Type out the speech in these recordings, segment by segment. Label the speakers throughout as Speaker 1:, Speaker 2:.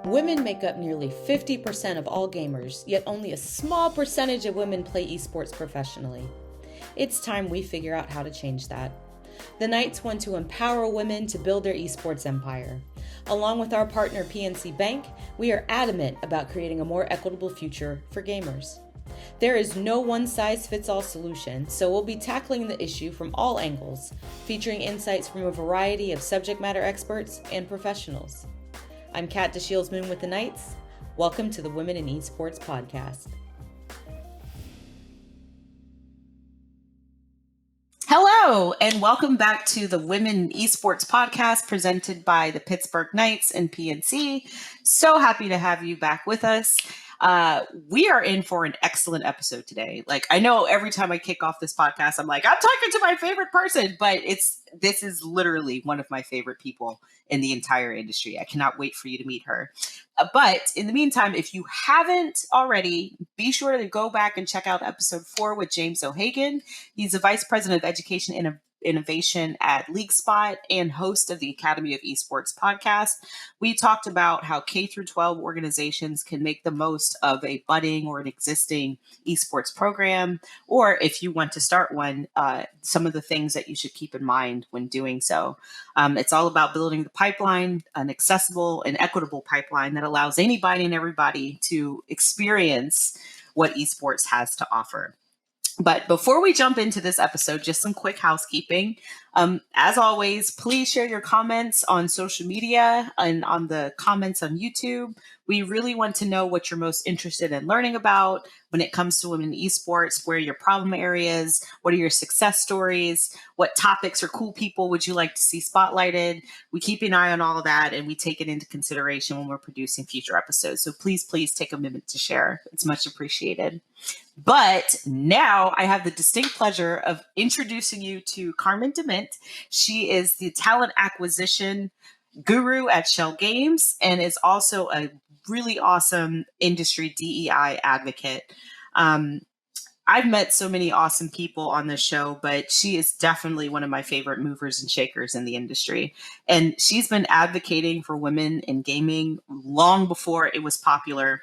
Speaker 1: Women make up nearly 50% of all gamers, yet only a small percentage of women play esports professionally. It's time we figure out how to change that. The Knights want to empower women to build their esports empire. Along with our partner PNC Bank, we are adamant about creating a more equitable future for gamers. There is no one-size-fits-all solution, so we'll be tackling the issue from all angles, featuring insights from a variety of subject matter experts and professionals. I'm Kat DeShields-Moon with the Knights. Welcome to the Women in Esports podcast. Hello, and welcome back to the Women in Esports podcast presented by the Pittsburgh Knights and PNC. So happy to have you back with us. We are in for an excellent episode today. I know every time I kick off this podcast, I'm like, I'm talking to my favorite person, but this is literally one of my favorite people in the entire industry. I cannot wait for you to meet her. But in the meantime, if you haven't already, be sure to go back and check out episode 4 with James O'Hagan. He's the Vice President of Education and Innovation at LeagueSpot and host of the Academy of Esports podcast. We talked about how K-12 organizations can make the most of a budding or an existing esports program, or if you want to start one, some of the things that you should keep in mind when doing so. It's all about building the pipeline, an accessible and equitable pipeline that allows anybody and everybody to experience what esports has to offer. But before we jump into this episode, just some quick housekeeping. As always, please share your comments on social media and on the comments on YouTube. We really want to know what you're most interested in learning about when it comes to women in esports. Where are your problem areas? What are your success stories? What topics or cool people would you like to see spotlighted? We keep an eye on all of that, and we take it into consideration when we're producing future episodes. So please take a minute to share. It's much appreciated. But now I have the distinct pleasure of introducing you to Carmen DeMint. She is the talent acquisition guru at Shell Games and is also a really awesome industry DEI advocate. I've met so many awesome people on this show, but she is definitely one of my favorite movers and shakers in the industry. And she's been advocating for women in gaming long before it was popular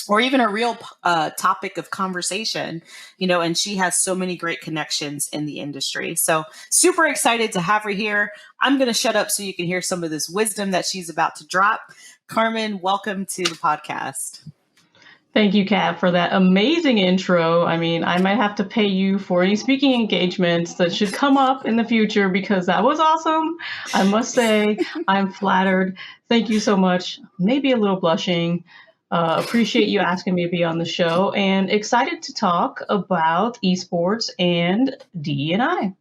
Speaker 1: or even a real topic of conversation, and she has so many great connections in the industry. So super excited to have her here. I'm going to shut up so you can hear some of this wisdom that she's about to drop. Carmen, welcome to the podcast.
Speaker 2: Thank you, Kat, for that amazing intro. I mean, I might have to pay you for any speaking engagements that should come up in the future because that was awesome. I must say, I'm flattered. Thank you so much. Maybe a little blushing. Appreciate you asking me to be on the show and excited to talk about esports and DE&I.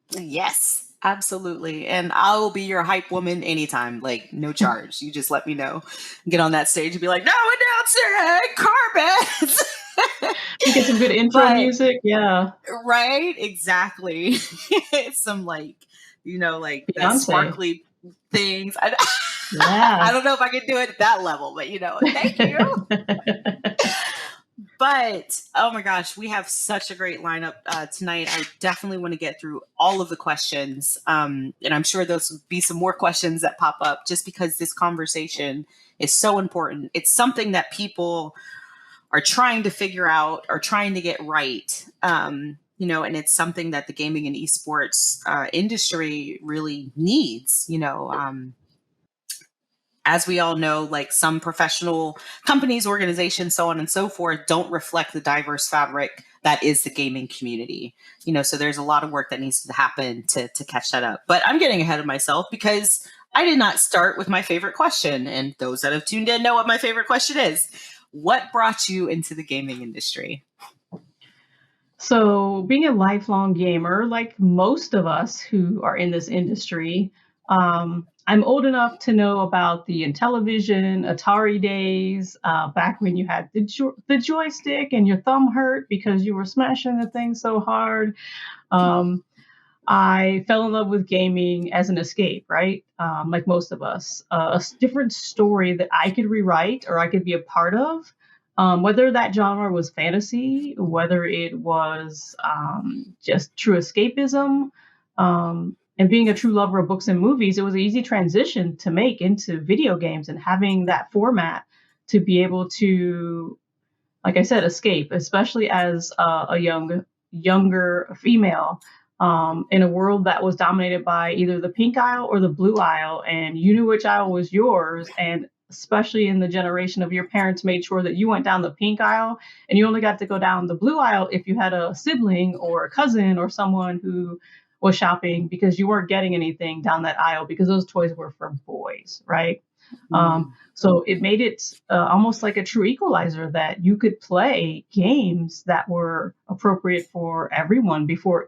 Speaker 1: Yes, absolutely. And I will be your hype woman anytime, no charge. You just let me know. Get on that stage and be like, no, announcer, Carmen.
Speaker 2: You get some good intro music. Yeah.
Speaker 1: Right. Exactly. Some that sparkly things.
Speaker 2: Yeah.
Speaker 1: I don't know if I can do it at that level, but thank you. But oh my gosh, we have such a great lineup tonight. I definitely want to get through all of the questions. And I'm sure those will be some more questions that pop up just because this conversation is so important. It's something that people are trying to figure out or trying to get right. And it's something that the gaming and esports industry really needs, as we all know, some professional companies, organizations, so on and so forth, don't reflect the diverse fabric that is the gaming community. So there's a lot of work that needs to happen to catch that up. But I'm getting ahead of myself because I did not start with my favorite question. And those that have tuned in know what my favorite question is. What brought you into the gaming industry?
Speaker 2: So being a lifelong gamer, like most of us who are in this industry, I'm old enough to know about the Intellivision, Atari days, back when you had the joystick and your thumb hurt because you were smashing the thing so hard. I fell in love with gaming as an escape, right? Like most of us, a different story that I could rewrite or I could be a part of. Whether that genre was fantasy, whether it was just true escapism, And being a true lover of books and movies, it was an easy transition to make into video games, and having that format to be able to, like I said, escape, especially as a younger female, in a world that was dominated by either the pink aisle or the blue aisle, and you knew which aisle was yours. And especially in the generation of your parents made sure that you went down the pink aisle, and you only got to go down the blue aisle if you had a sibling or a cousin or someone who was shopping, because you weren't getting anything down that aisle because those toys were for boys, right? So it made it almost like a true equalizer, that you could play games that were appropriate for everyone before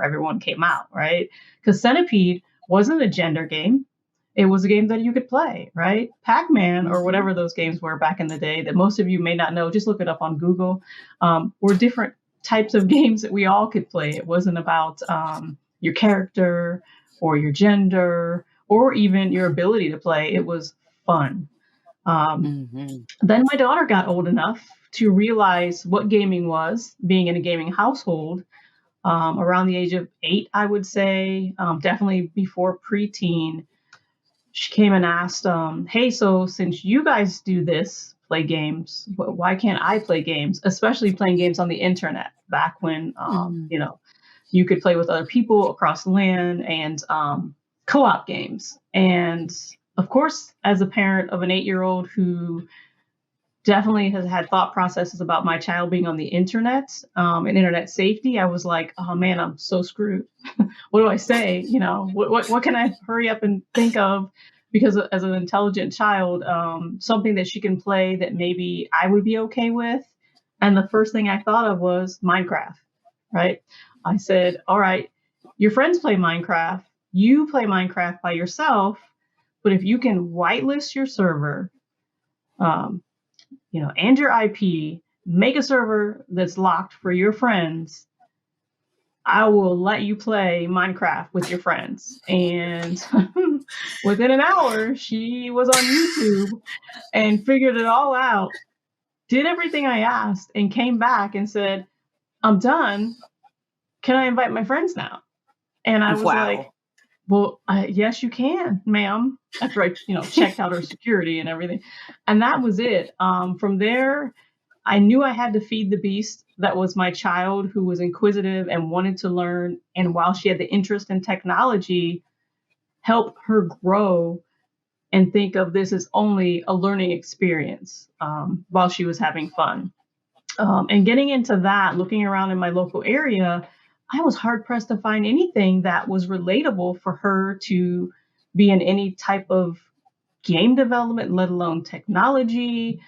Speaker 2: everyone came out, right? Because Centipede wasn't a gender game. It was a game that you could play, right? Pac-Man, or whatever those games were back in the day that most of you may not know, just look it up on Google, were different types of games that we all could play. It wasn't about your character or your gender or even your ability to play. It was fun. Then my daughter got old enough to realize what gaming was, being in a gaming household, around the age of 8, I would say, definitely before preteen. She came and asked, hey, so since you guys do this, play games, why can't I play games, especially playing games on the internet back when, you could play with other people across the land, and co-op games. And of course, as a parent of an 8-year-old who definitely has had thought processes about my child being on the internet, and internet safety, I was like, oh man, I'm so screwed. What do I say? What can I hurry up and think of? Because as an intelligent child, something that she can play that maybe I would be okay with. And the first thing I thought of was Minecraft, right? I said, all right, your friends play Minecraft, you play Minecraft by yourself, but if you can whitelist your server, and your IP, make a server that's locked for your friends, I will let you play Minecraft with your friends. And within an hour, she was on YouTube and figured it all out, did everything I asked, and came back and said, I'm done. Can I invite my friends now? And I was like, well, yes, you can, ma'am, after I, checked out her security and everything. And that was it. From there, I knew I had to feed the beast that was my child, who was inquisitive and wanted to learn. And while she had the interest in technology, help her grow and think of this as only a learning experience, while she was having fun. And getting into that, looking around in my local area, I was hard pressed to find anything that was relatable for her to be in any type of game development, let alone technology,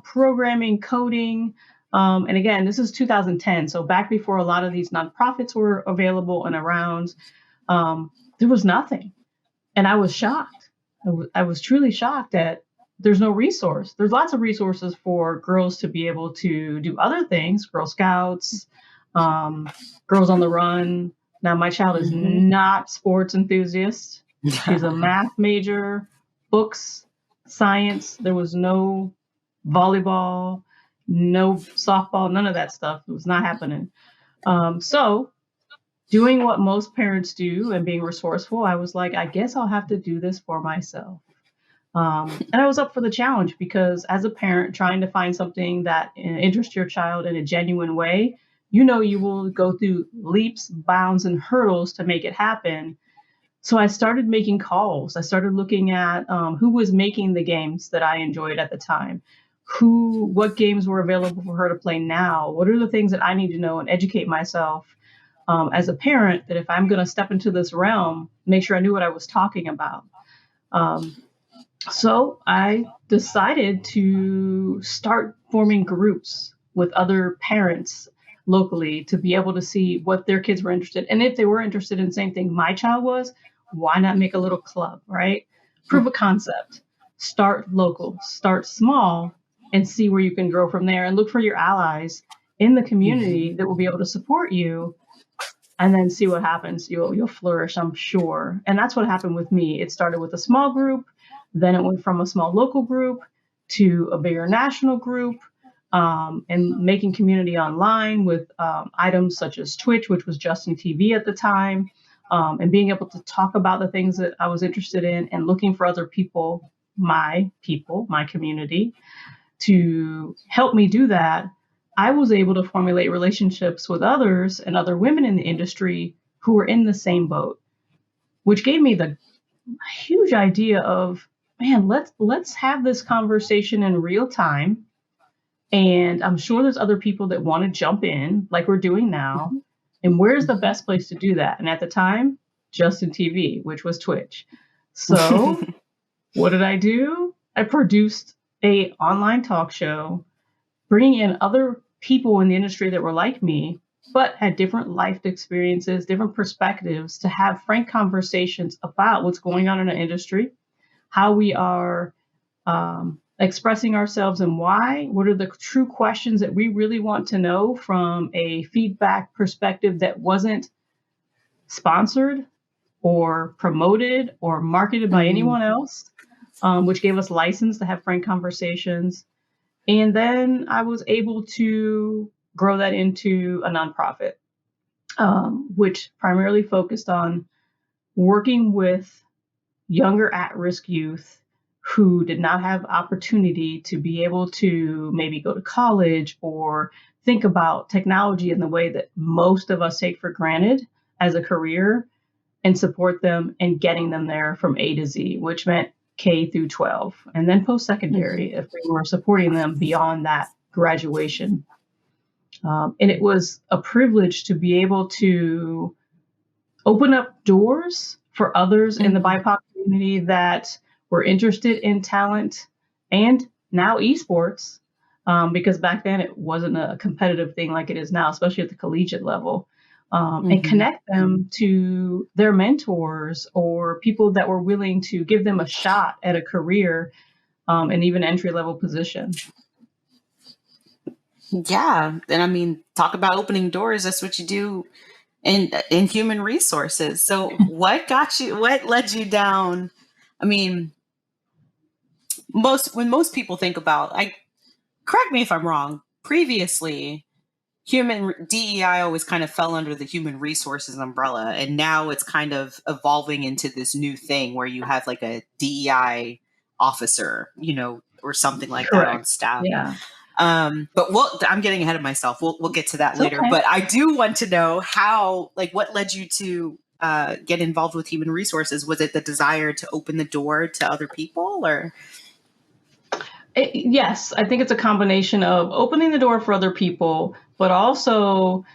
Speaker 2: programming, coding. And again, this is 2010. So back before a lot of these nonprofits were available and around, there was nothing. And I was shocked. I was truly shocked that there's no resource. There's lots of resources for girls to be able to do other things, Girl Scouts, Girls on the Run. Now, my child is not sports enthusiast. She's a math major, books, science. There was no volleyball, no softball, none of that stuff. It was not happening. So doing what most parents do and being resourceful, I was like, I guess I'll have to do this for myself. And I was up for the challenge, because as a parent trying to find something that interests your child in a genuine way, you will go through leaps, bounds, and hurdles to make it happen. So I started making calls. I started looking at who was making the games that I enjoyed at the time, what games were available for her to play now, what are the things that I need to know and educate myself as a parent, that if I'm going to step into this realm, make sure I knew what I was talking about. So I decided to start forming groups with other parents locally to be able to see what their kids were interested in. And if they were interested in the same thing my child was, why not make a little club, right? Prove a concept, start local, start small, and see where you can grow from there, and look for your allies in the community that will be able to support you, and then see what happens. You'll flourish, I'm sure. And that's what happened with me. It started with a small group, then it went from a small local group to a bigger national group, and making community online with items such as Twitch, which was Justin TV at the time, and being able to talk about the things that I was interested in and looking for other people, my community, to help me do that, I was able to formulate relationships with others and other women in the industry who were in the same boat, which gave me the huge idea of, man, let's have this conversation in real time. And I'm sure there's other people that want to jump in like we're doing now. And where's the best place to do that? And at the time, Justin TV, which was Twitch. So what did I do? I produced a online talk show, bringing in other people in the industry that were like me, but had different life experiences, different perspectives, to have frank conversations about what's going on in our industry, how we are expressing ourselves and why, what are the true questions that we really want to know from a feedback perspective that wasn't sponsored or promoted or marketed by anyone else, which gave us license to have frank conversations. And then I was able to grow that into a nonprofit, which primarily focused on working with younger at-risk youth who did not have opportunity to be able to maybe go to college or think about technology in the way that most of us take for granted as a career, and support them in getting them there from A to Z, which meant K through 12, and then post-secondary if we were supporting them beyond that graduation. And it was a privilege to be able to open up doors for others in the BIPOC community that were interested in talent and now esports, because back then it wasn't a competitive thing like it is now, especially at the collegiate level, and connect them to their mentors or people that were willing to give them a shot at a career, and even entry-level position.
Speaker 1: Yeah. And I mean, talk about opening doors. That's what you do in human resources. So what led you down? I mean, when most people think about, correct me if I'm wrong, previously human DEI always kind of fell under the human resources umbrella. And now it's kind of evolving into this new thing where you have like a DEI officer, or something like
Speaker 2: Correct.
Speaker 1: that on staff.
Speaker 2: Yeah.
Speaker 1: But I'm getting ahead of myself. We'll get to that
Speaker 2: It's
Speaker 1: later.
Speaker 2: okay.
Speaker 1: But I do want to know what led you to get involved with human resources? Was it the desire to open the door to other people, or?
Speaker 2: Yes, I think it's a combination of opening the door for other people, but also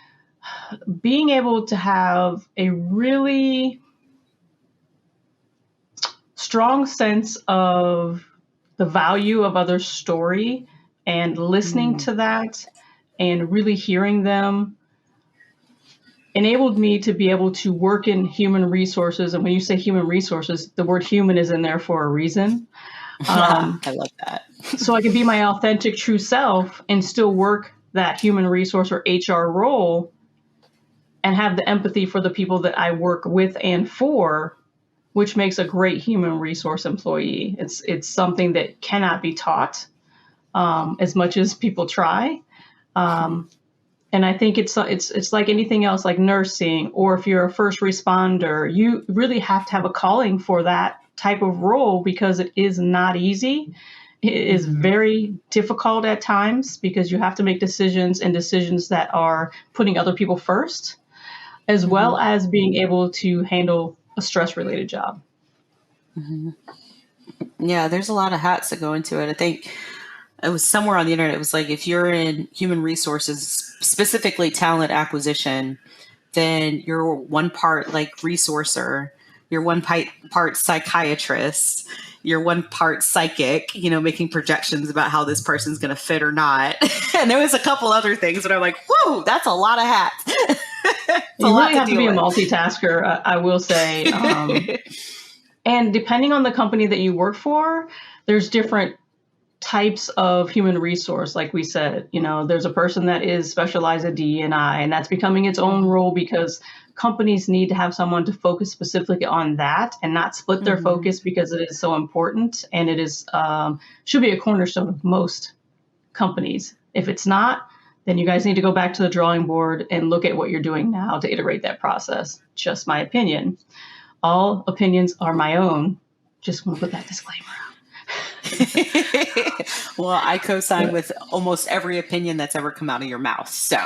Speaker 2: being able to have a really strong sense of the value of others' story and listening to that and really hearing them enabled me to be able to work in human resources. And when you say human resources, the word human is in there for a reason.
Speaker 1: I love that.
Speaker 2: So I can be my authentic, true self and still work that human resource or HR role and have the empathy for the people that I work with and for, which makes a great human resource employee. It's something that cannot be taught, as much as people try. And I think it's like anything else, like nursing, or if you're a first responder, you really have to have a calling for that type of role because it is not easy. It is very difficult at times because you have to make decisions that are putting other people first, as well as being able to handle a stress-related job.
Speaker 1: Yeah, there's a lot of hats that go into it. I think it was somewhere on the internet. It was like, if you're in human resources, specifically talent acquisition, then you're one part like resourcer, you're one part psychiatrist, you're one part psychic, making projections about how this person's going to fit or not. And there was a couple other things that I'm like, whoa, that's a lot of hats.
Speaker 2: You really have to be a multitasker, I will say. And depending on the company that you work for, there's different types of human resource. Like we said, there's a person that is specialized in DE&I, and that's becoming its own role because companies need to have someone to focus specifically on that and not split their focus because it is so important. And it is should be a cornerstone of most companies. If it's not, then you guys need to go back to the drawing board and look at what you're doing now to iterate that process. Just my opinion. All opinions are my own. Just want to put that disclaimer out.
Speaker 1: Well, I co-sign with almost every opinion that's ever come out of your mouth. So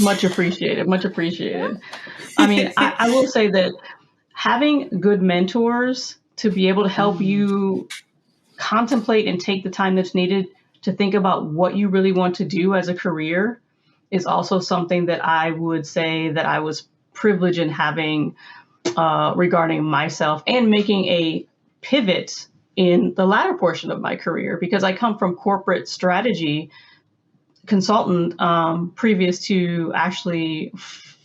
Speaker 2: much appreciated. Much appreciated. I mean, I will say that having good mentors to be able to help you contemplate and take the time that's needed to think about what you really want to do as a career is also something that I would say that I was privileged in having regarding myself and making a pivot in the latter portion of my career, because I come from corporate strategy consultant previous to actually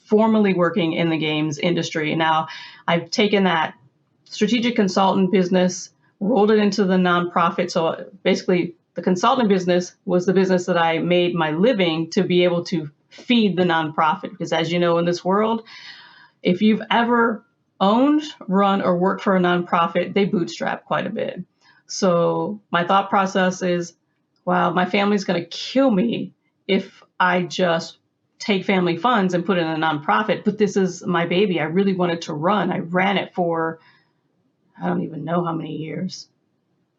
Speaker 2: formally working in the games industry. Now, I've taken that strategic consultant business, rolled it into the nonprofit. So basically, the consultant business was the business that I made my living to be able to feed the nonprofit. Because as you know, in this world, if you've ever owned, run, or worked for a nonprofit, they bootstrap quite a bit. So my thought process is, wow, my family's going to kill me if I just take family funds and put it in a nonprofit. But this is my baby. I really wanted to run. I ran it for, I don't even know how many years,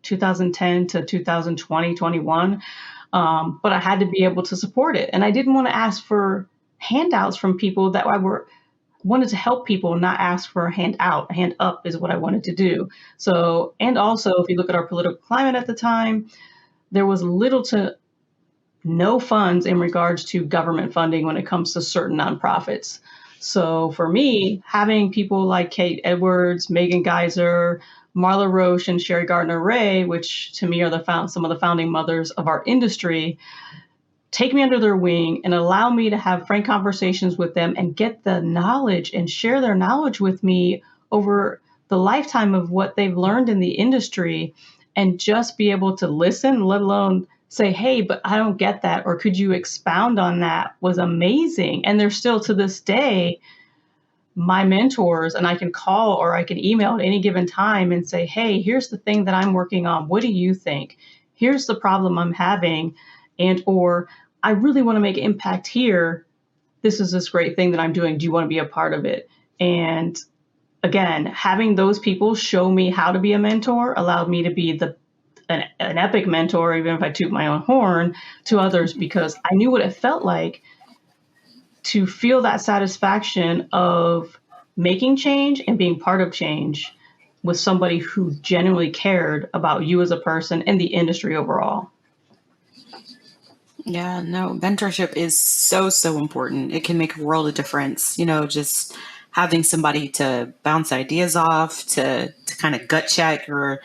Speaker 2: 2010 to 2020, 21. But I had to be able to support it. And I didn't want to ask for handouts from people that wanted to help people, not ask for a hand out. A hand up is what I wanted to do. So, and also, if you look at our political climate at the time, there was little to no funds in regards to government funding when it comes to certain nonprofits. So for me, having people like Kate Edwards, Megan Geyser, Marla Roche, and Sherry Gardner-Ray, which to me are some of the founding mothers of our industry, take me under their wing and allow me to have frank conversations with them and get the knowledge and share their knowledge with me over the lifetime of what they've learned in the industry, and just be able to listen, let alone say, hey, but I don't get that, or could you expound on that, was amazing. And they're still to this day my mentors, and I can call or I can email at any given time and say, hey, here's the thing that I'm working on. What do you think? Here's the problem I'm having. And, or I really want to make an impact here. This is this great thing that I'm doing. Do you want to be a part of it? And again, having those people show me how to be a mentor allowed me to be an epic mentor, even if I toot my own horn, to others, because I knew what it felt like to feel that satisfaction of making change and being part of change with somebody who genuinely cared about you as a person and the industry overall.
Speaker 1: Yeah, no, mentorship is so, so important. It can make a world of difference, just having somebody to bounce ideas off, to kind of gut check, or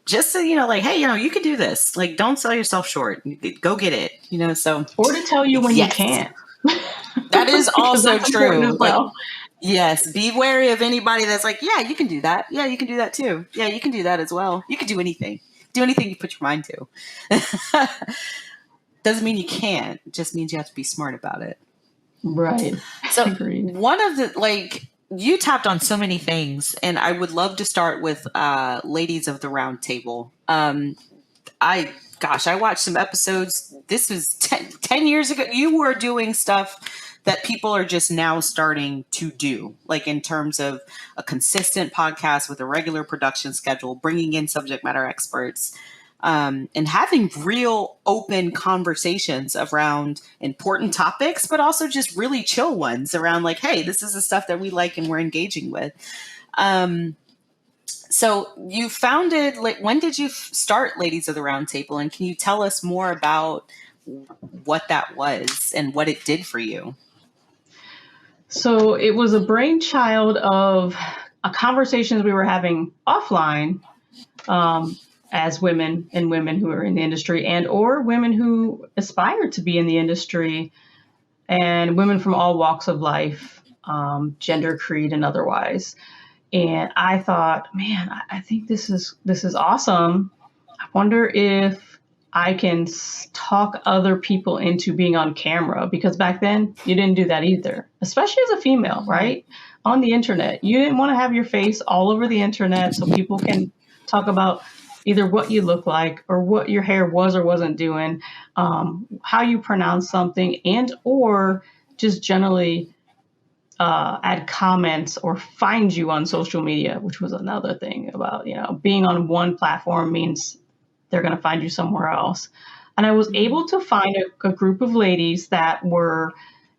Speaker 1: just so, like, hey, you can do this. Like, don't sell yourself short. Go get it, so.
Speaker 2: Or to tell you when you can't.
Speaker 1: That is also true.
Speaker 2: Well.
Speaker 1: Like, yes, be wary of anybody that's like, yeah, you can do that. Yeah, you can do that too. Yeah, you can do that as well. You can do anything. Do anything you put your mind to. Doesn't mean you can't. It just means you have to be smart about it.
Speaker 2: Right.
Speaker 1: So
Speaker 2: Agreed.
Speaker 1: One of the, you tapped on so many things, and I would love to start with Ladies of the Round Table. I watched some episodes. This was 10 years ago. You were doing stuff that people are just now starting to do, like in terms of a consistent podcast with a regular production schedule, bringing in subject matter experts, and having real open conversations around important topics, but also just really chill ones around like, hey, this is the stuff that we like and we're engaging with. So you founded, when did you start Ladies of the Round Table? And can you tell us more about what that was and what it did for you?
Speaker 2: So it was a brainchild of a conversations we were having offline as women and women who are in the industry, and or women who aspire to be in the industry, and women from all walks of life, gender, creed, and otherwise. And I thought, man, I think this is awesome. I wonder if I can talk other people into being on camera, because back then you didn't do that either, especially as a female, right? On the internet, you didn't want to have your face all over the internet so people can talk about either what you look like or what your hair was or wasn't doing, how you pronounce something, and or just generally add comments or find you on social media, which was another thing about, being on one platform means they're going to find you somewhere else. And I was able to find a group of ladies that were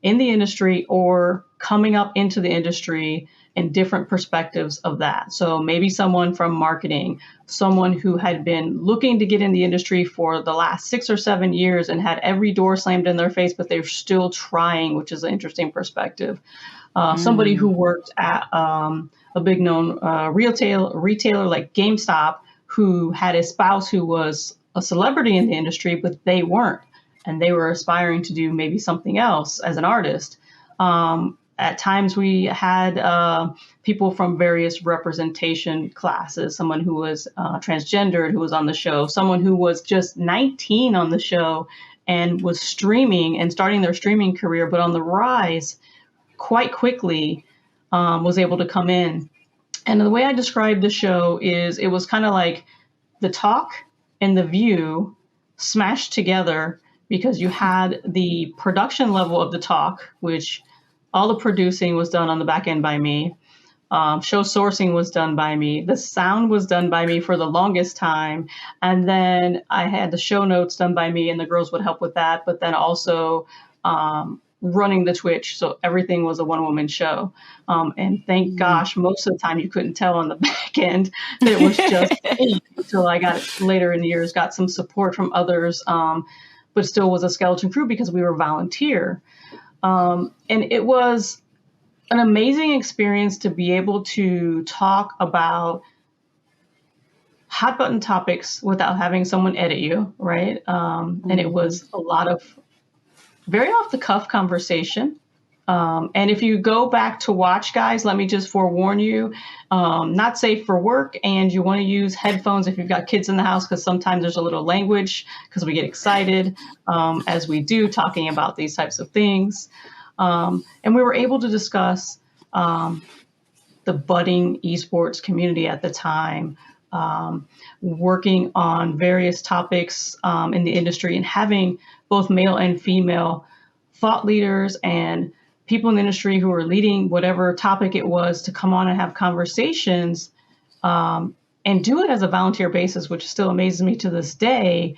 Speaker 2: in the industry or coming up into the industry and different perspectives of that. So maybe someone from marketing, someone who had been looking to get in the industry for the last 6 or 7 years and had every door slammed in their face, but they're still trying, which is an interesting perspective. Somebody who worked at a big known retailer like GameStop, who had a spouse who was a celebrity in the industry, but they weren't. And they were aspiring to do maybe something else as an artist. At times we had people from various representation classes, someone who was transgendered who was on the show, someone who was just 19 on the show and was streaming and starting their streaming career, but on the rise quite quickly, was able to come in. And the way I described the show is it was kind of like The Talk and The View smashed together, because you had the production level of The Talk, which all the producing was done on the back end by me. Show sourcing was done by me. The sound was done by me for the longest time. And then I had the show notes done by me, and the girls would help with that. But then also running the Twitch. So everything was a one-woman show. And thank gosh, most of the time you couldn't tell on the back end that it was just me, until I got later in the years, got some support from others, but still was a skeleton crew because we were volunteer. And it was an amazing experience to be able to talk about hot button topics without having someone edit you, right? And it was a lot of very off the cuff conversation. And if you go back to watch, guys, let me just forewarn you, not safe for work, and you want to use headphones if you've got kids in the house, because sometimes there's a little language because we get excited as we do talking about these types of things. And we were able to discuss the budding esports community at the time, working on various topics in the industry, and having both male and female thought leaders and people in the industry who were leading whatever topic it was to come on and have conversations, and do it as a volunteer basis, which still amazes me to this day,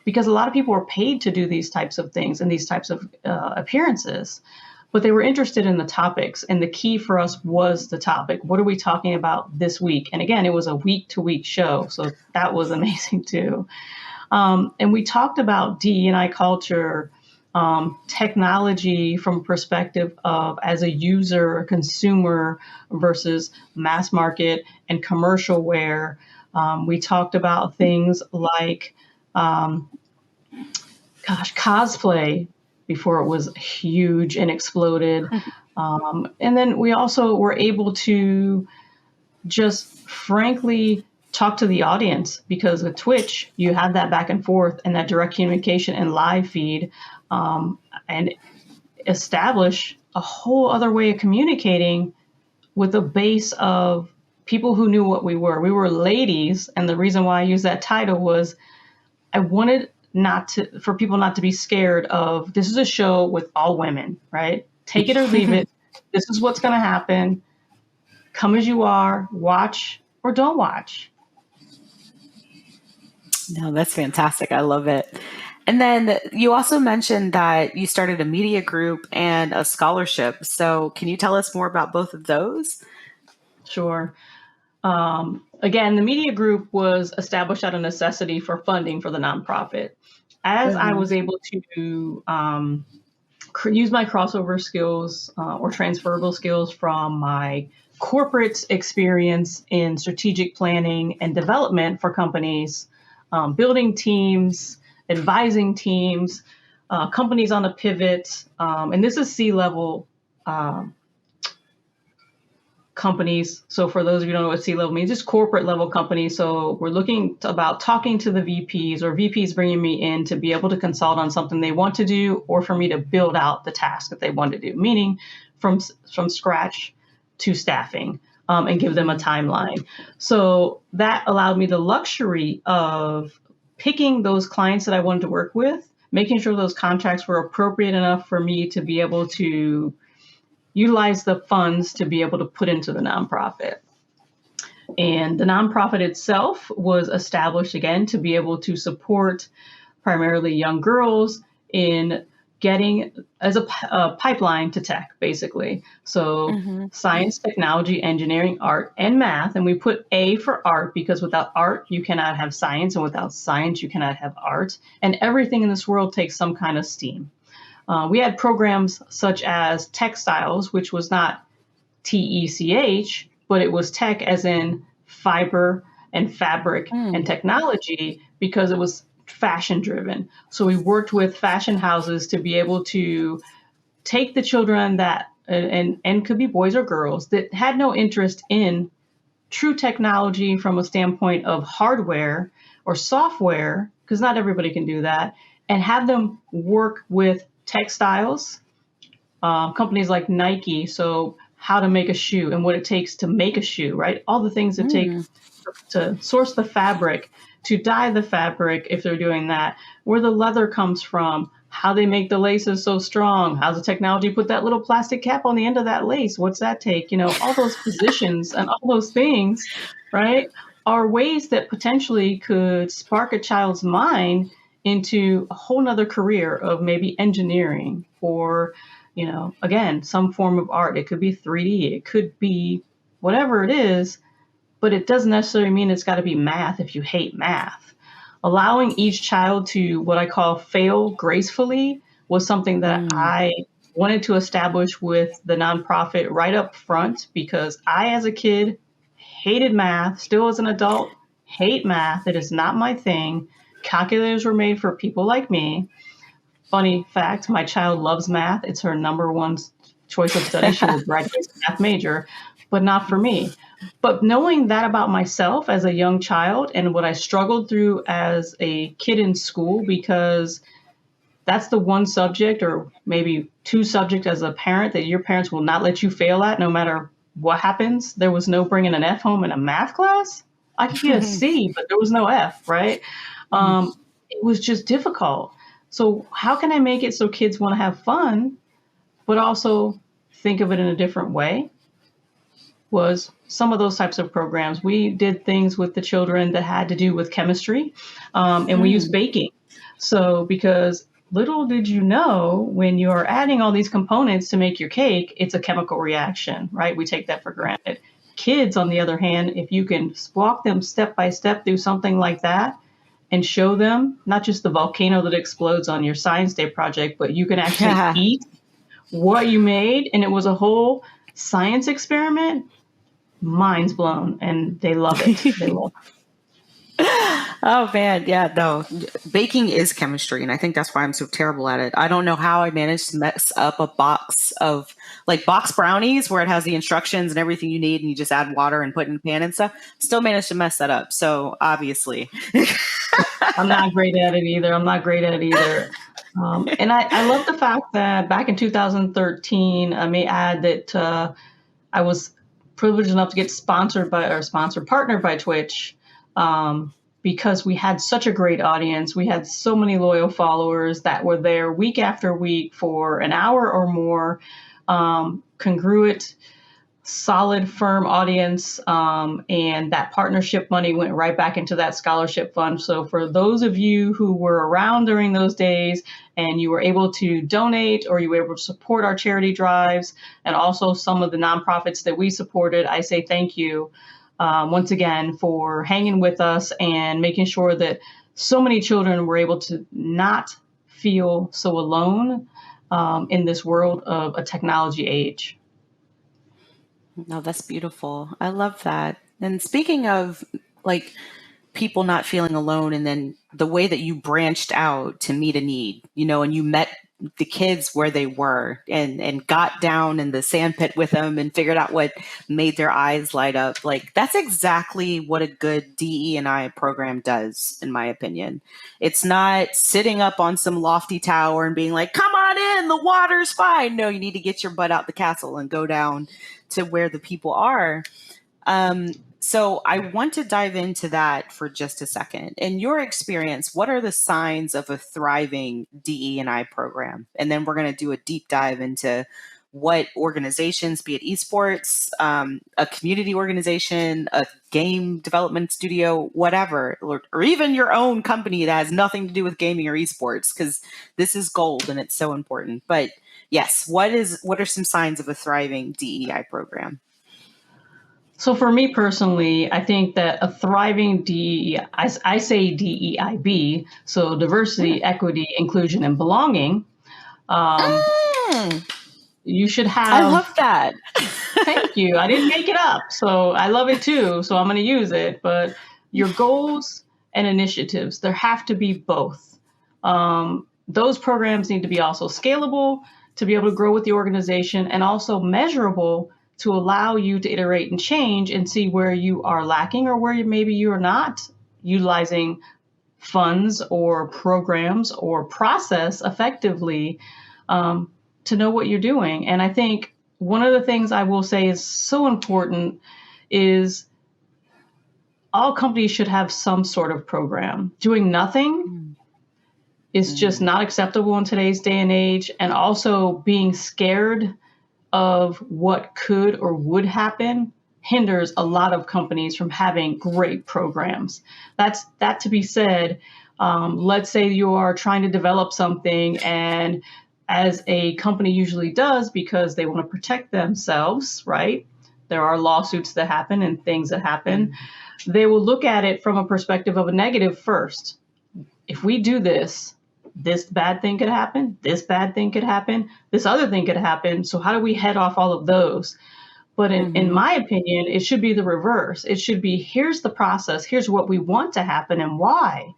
Speaker 2: because a lot of people were paid to do these types of things and these types of appearances, but they were interested in the topics. And the key for us was the topic. What are we talking about this week? And again, it was a week-to-week show, so that was amazing too. And we talked about DE&I culture, technology from a perspective of as a user, a consumer versus mass market and commercial wear. We talked about things like, cosplay before it was huge and exploded. And then we also were able to just frankly talk to the audience, because with Twitch, you have that back and forth and that direct communication and live feed, and establish a whole other way of communicating with a base of people who knew what we were. We were ladies, and the reason why I used that title was I wanted for people not to be scared of, this is a show with all women, right? Take it or leave it. This is what's going to happen. Come as you are, watch or don't watch.
Speaker 1: No, that's fantastic. I love it. And then you also mentioned that you started a media group and a scholarship. So can you tell us more about both of those?
Speaker 2: Sure. Again, the media group was established out of necessity for funding for the nonprofit. As I was able to use my crossover skills or transferable skills from my corporate experience in strategic planning and development for companies, building teams, advising teams, companies on a pivot, and this is C-level companies. So for those of you who don't know what C-level means, just corporate level companies. So we're looking about talking to the VPs, or VPs bringing me in to be able to consult on something they want to do, or for me to build out the task that they want to do, meaning from scratch to staffing. and give them a timeline. So that allowed me the luxury of picking those clients that I wanted to work with, making sure those contracts were appropriate enough for me to be able to utilize the funds to be able to put into the nonprofit. And the nonprofit itself was established again to be able to support primarily young girls in getting as a pipeline to tech, basically. So science, technology, engineering, art, and math. And we put A for art because without art, you cannot have science. And without science, you cannot have art. And everything in this world takes some kind of STEAM. We had programs such as textiles, which was not TECH, but it was tech as in fiber and fabric and technology because it was fashion driven. So we worked with fashion houses to be able to take the children that, and could be boys or girls, that had no interest in true technology from a standpoint of hardware or software, because not everybody can do that, and have them work with textiles, companies like Nike. So how to make a shoe and what it takes to make a shoe, right? All the things that take to source the fabric, to dye the fabric if they're doing that, where the leather comes from, how they make the laces so strong, how's the technology put that little plastic cap on the end of that lace, what's that take? You know, all those positions and all those things, right, are ways that potentially could spark a child's mind into a whole nother career of maybe engineering or, you know, again, some form of art. It could be 3D, it could be whatever it is, but it doesn't necessarily mean it's got to be math if you hate math. Allowing each child to what I call fail gracefully was something that I wanted to establish with the nonprofit right up front, because I, as a kid, hated math, still as an adult, hate math. It is not my thing. Calculators were made for people like me. Funny fact, my child loves math. It's her number one choice of study. She will graduate as a math major, but not for me. But knowing that about myself as a young child and what I struggled through as a kid in school, because that's the one subject or maybe two subjects as a parent that your parents will not let you fail at no matter what happens. There was no bringing an F home in a math class. I could get a C, but there was no F, right? It was just difficult. So how can I make it so kids want to have fun, but also think of it in a different way? Was some of those types of programs. We did things with the children that had to do with chemistry, and we used baking. So because little did you know, when you are adding all these components to make your cake, it's a chemical reaction, right? We take that for granted. Kids, on the other hand, if you can walk them step by step through something like that, and show them not just the volcano that explodes on your science day project, but you can actually eat what you made. And it was a whole science experiment. Mind's blown, and they love it. They love it.
Speaker 1: Oh man, yeah, no. Baking is chemistry, and I think that's why I'm so terrible at it. I don't know how I managed to mess up a box of like box brownies where it has the instructions and everything you need, and you just add water and put in a pan and stuff. Still managed to mess that up. So obviously,
Speaker 2: I'm not great at it either. And I love the fact that back in 2013, I may add that I was privileged enough to get partnered by Twitch, because we had such a great audience. We had so many loyal followers that were there week after week for an hour or more, congruent, solid, firm audience. And that partnership money went right back into that scholarship fund. So for those of you who were around during those days and you were able to donate or you were able to support our charity drives and also some of the nonprofits that we supported, I say thank you once again for hanging with us and making sure that so many children were able to not feel so alone in this world of a technology age.
Speaker 1: No, that's beautiful. I love that. And speaking of like people not feeling alone, and then the way that you branched out to meet a need, you know, and you met the kids where they were and got down in the sandpit with them and figured out what made their eyes light up. Like that's exactly what a good DE&I program does, in my opinion. It's not sitting up on some lofty tower and being like, come on in, the water's fine. No, you need to get your butt out the castle and go down to where the people are. So I want to dive into that for just a second. In your experience, what are the signs of a thriving DE&I program? And then we're going to do a deep dive into what organizations, be it esports, a community organization, a game development studio, whatever, or even your own company that has nothing to do with gaming or esports, because this is gold and it's so important. But yes, what are some signs of a thriving DEI program?
Speaker 2: So for me personally, I think that a thriving I say DEIB, so diversity, equity, inclusion, and belonging. You should
Speaker 1: I
Speaker 2: have.
Speaker 1: love that.
Speaker 2: Thank you. I didn't make it up, so I love it too. So I'm going to use it. But your goals and initiatives, there have to be both. Those programs need to be also scalable to be able to grow with the organization, and also measurable to allow you to iterate and change and see where you are lacking, or where maybe you are not utilizing funds or programs or process effectively, to know what you're doing. And I think one of the things I will say is so important is all companies should have some sort of program. Doing nothing is just not acceptable in today's day and age. And also being scared of what could or would happen hinders a lot of companies from having great programs. That to be said, let's say you are trying to develop something, and as a company usually does, because they want to protect themselves, right? There are lawsuits that happen and things that happen. They will look at it from a perspective of a negative first. If we do this, this bad thing could happen, this bad thing could happen, this other thing could happen. So how do we head off all of those? But in my opinion, it should be the reverse. It should be, here's the process, here's what we want to happen and why,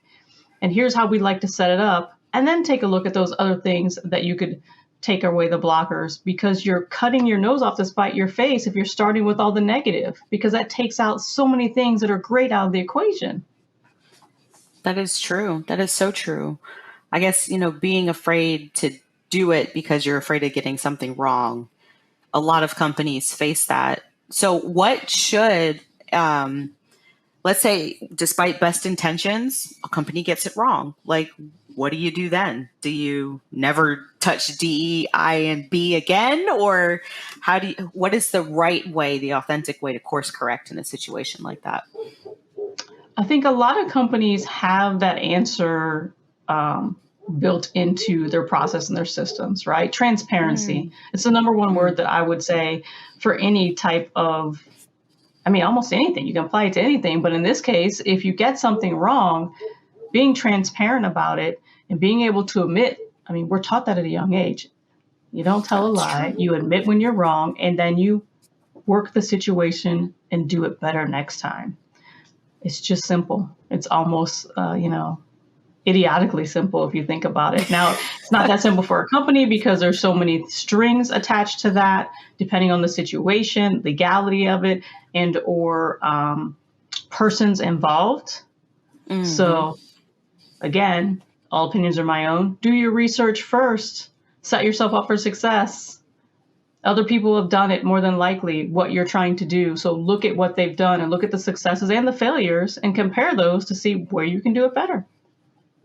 Speaker 2: and here's how we'd like to set it up. And then take a look at those other things that you could take away the blockers, because you're cutting your nose off to spite your face if you're starting with all the negative, because that takes out so many things that are great out of the equation.
Speaker 1: That is true. That is so true. I guess, being afraid to do it because you're afraid of getting something wrong. A lot of companies face that. So what should, let's say, despite best intentions, a company gets it wrong. Like, what do you do then? Do you never touch DEI and B again? Or what is the right way, the authentic way to course correct in a situation like that?
Speaker 2: I think a lot of companies have that answer built into their process and their systems, right? Transparency. It's the number one word that I would say for any type of, almost anything. You can apply it to anything. But in this case, if you get something wrong, being transparent about it and being able to admit, we're taught that at a young age. You don't tell a lie, you admit when you're wrong, and then you work the situation and do it better next time. It's just simple. It's almost, idiotically simple if you think about it. Now, it's not that simple for a company because there's so many strings attached to that, depending on the situation, legality of it, and or persons involved. So again, all opinions are my own. Do your research first. Set yourself up for success. Other people have done it more than likely, what you're trying to do. So look at what they've done and look at the successes and the failures and compare those to see where you can do it better.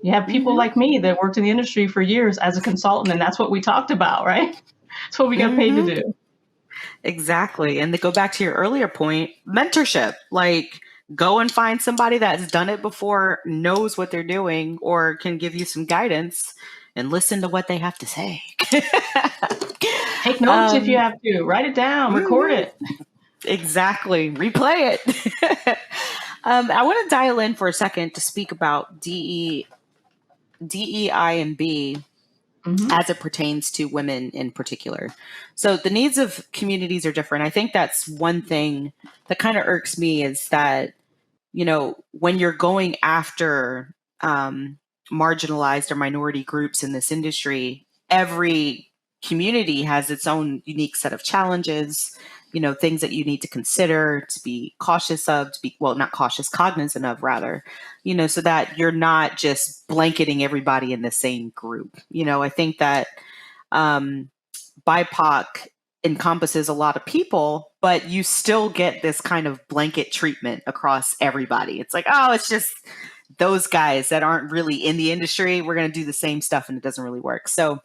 Speaker 2: You have people like me that worked in the industry for years as a consultant, and that's what we talked about, right? That's what we got paid to do.
Speaker 1: Exactly. And to go back to your earlier point, mentorship, like go and find somebody that's done it before, knows what they're doing, or can give you some guidance, and listen to what they have to say.
Speaker 2: Take notes if you have to. Write it down. Record it.
Speaker 1: Exactly. Replay it. I want to dial in for a second to speak about DEI and B as it pertains to women in particular. So the needs of communities are different. I think that's one thing that kind of irks me, is that, when you're going after marginalized or minority groups in this industry, every community has its own unique set of challenges, things that you need to consider, to be cautious of, not cautious, cognizant of rather, so that you're not just blanketing everybody in the same group. I think that BIPOC encompasses a lot of people, but you still get this kind of blanket treatment across everybody. It's like, oh, it's just those guys that aren't really in the industry. We're going to do the same stuff and it doesn't really work. So,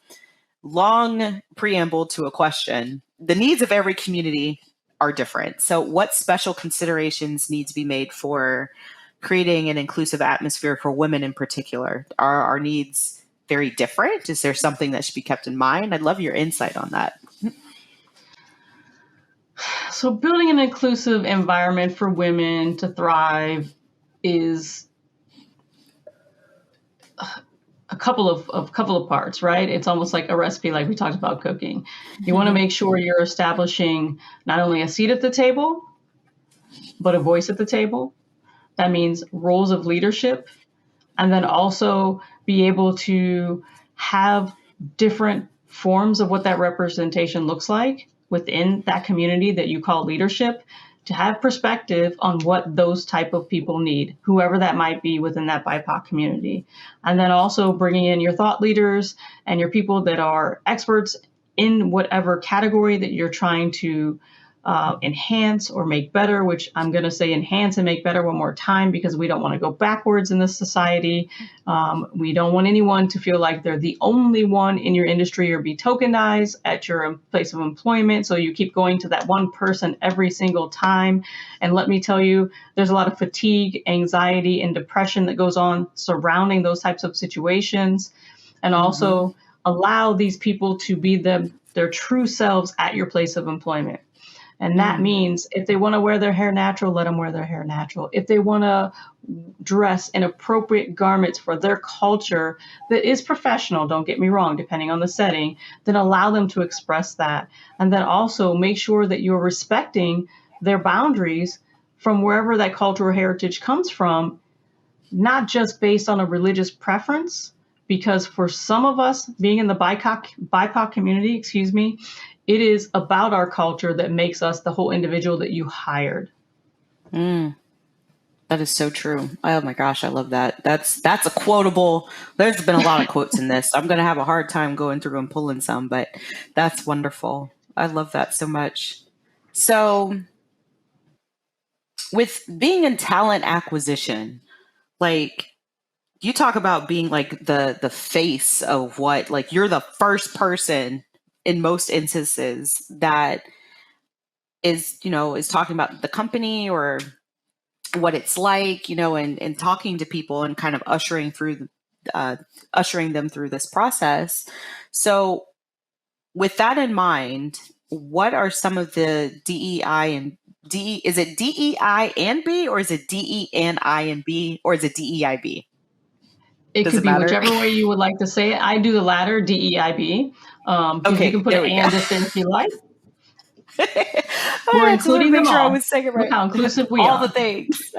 Speaker 1: long preamble to a question. The needs of every community are different. So, what special considerations need to be made for creating an inclusive atmosphere for women in particular? Are our needs very different? Is there something that should be kept in mind? I'd love your insight on that.
Speaker 2: So building an inclusive environment for women to thrive is a couple of parts, right? It's almost like a recipe, like we talked about cooking. You want to make sure you're establishing not only a seat at the table, but a voice at the table. That means roles of leadership, and then also be able to have different forms of what that representation looks like within that community that you call leadership, to have perspective on what those type of people need, whoever that might be within that BIPOC community. And then also bringing in your thought leaders and your people that are experts in whatever category that you're trying to enhance or make better, which I'm going to say enhance and make better one more time, because we don't want to go backwards in this society. We don't want anyone to feel like they're the only one in your industry or be tokenized at your place of employment. So you keep going to that one person every single time. And let me tell you, there's a lot of fatigue, anxiety, and depression that goes on surrounding those types of situations. And also allow these people to be their true selves at your place of employment. And that means if they want to wear their hair natural, let them wear their hair natural. If they want to dress in appropriate garments for their culture that is professional, don't get me wrong, depending on the setting, then allow them to express that. And then also make sure that you're respecting their boundaries from wherever that cultural heritage comes from, not just based on a religious preference, because for some of us being in the BIPOC community, it is about our culture that makes us the whole individual that you hired.
Speaker 1: That is so true. Oh my gosh, I love that. That's a quotable. There's been a lot of quotes in this. I'm going to have a hard time going through and pulling some, but that's wonderful. I love that so much. So with being in talent acquisition, like you talk about being like the face of what, like you're the first person in most instances that is talking about the company or what it's like, and talking to people and kind of ushering them through this process. So with that in mind, what are some of the DEI and is it DEI and B, or is it DE and I and B, or is it DEIB?
Speaker 2: It could be whichever way you would like to say it. I do the latter, DEIB. Okay, you can put an and if you like. We're including them all. I was saying it right. Look how inclusive we are.
Speaker 1: All the things.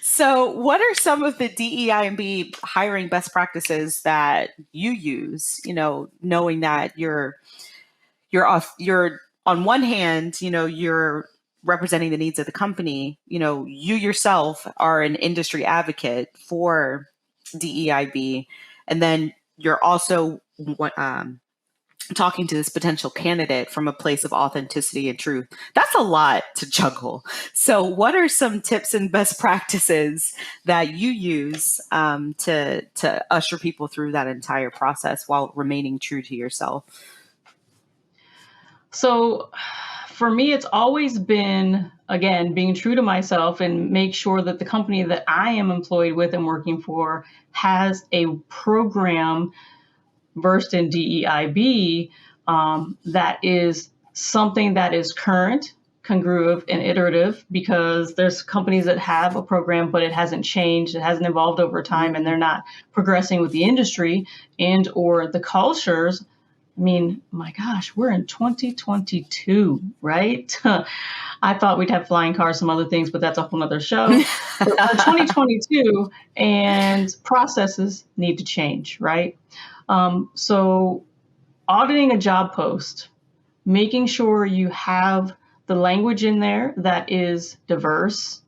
Speaker 1: So what are some of the DEI and B hiring best practices that you use, knowing that you're on one hand, you're representing the needs of the company, you yourself are an industry advocate for DEIB, and then you're also talking to this potential candidate from a place of authenticity and truth. That's a lot to juggle. So what are some tips and best practices that you use to usher people through that entire process while remaining true to yourself?
Speaker 2: So for me, it's always been, again, being true to myself and make sure that the company that I am employed with and working for has a program versed in DEIB that is something that is current, congruent, and iterative, because there's companies that have a program, but it hasn't changed, it hasn't evolved over time, and they're not progressing with the industry and or the cultures. I mean, my gosh, we're in 2022, right? I thought we'd have flying cars, some other things, but that's a whole nother show. But 2022, and processes need to change, right? So auditing a job post, making sure you have the language in there that is diverse,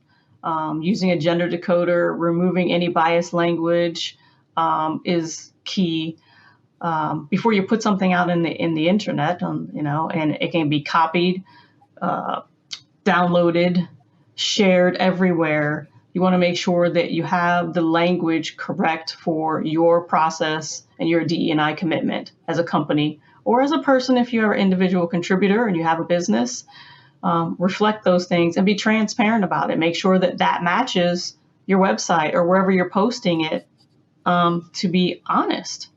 Speaker 2: using a gender decoder, removing any biased language is key. before you put something out in the internet, and it can be copied, downloaded, shared everywhere. You want to make sure that you have the language correct for your process and your DE&I commitment as a company or as a person. If you're an individual contributor and you have a business, reflect those things and be transparent about it. Make sure that that matches your website or wherever you're posting it, to be honest.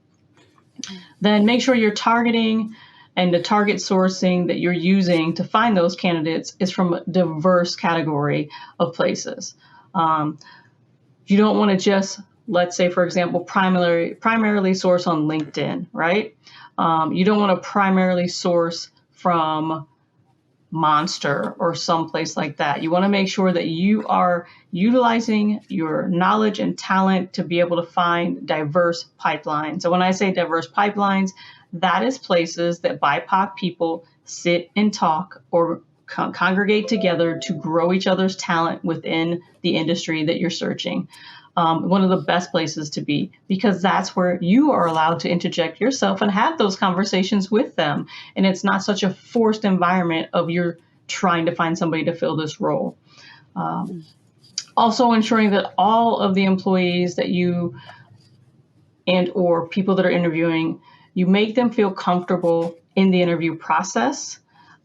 Speaker 2: Then make sure you're targeting, and the target sourcing that you're using to find those candidates is from a diverse category of places. You don't want to just, let's say, for example, primarily source on LinkedIn, right? You don't want to primarily source from Monster or someplace like that. You want to make sure that you are utilizing your knowledge and talent to be able to find diverse pipelines. So when I say diverse pipelines, that is places that BIPOC people sit and talk or congregate together to grow each other's talent within the industry that you're searching. One of the best places to be, because that's where you are allowed to interject yourself and have those conversations with them. And it's not such a forced environment of you're trying to find somebody to fill this role. Also ensuring that all of the employees that you and or people that are interviewing, you make them feel comfortable in the interview process,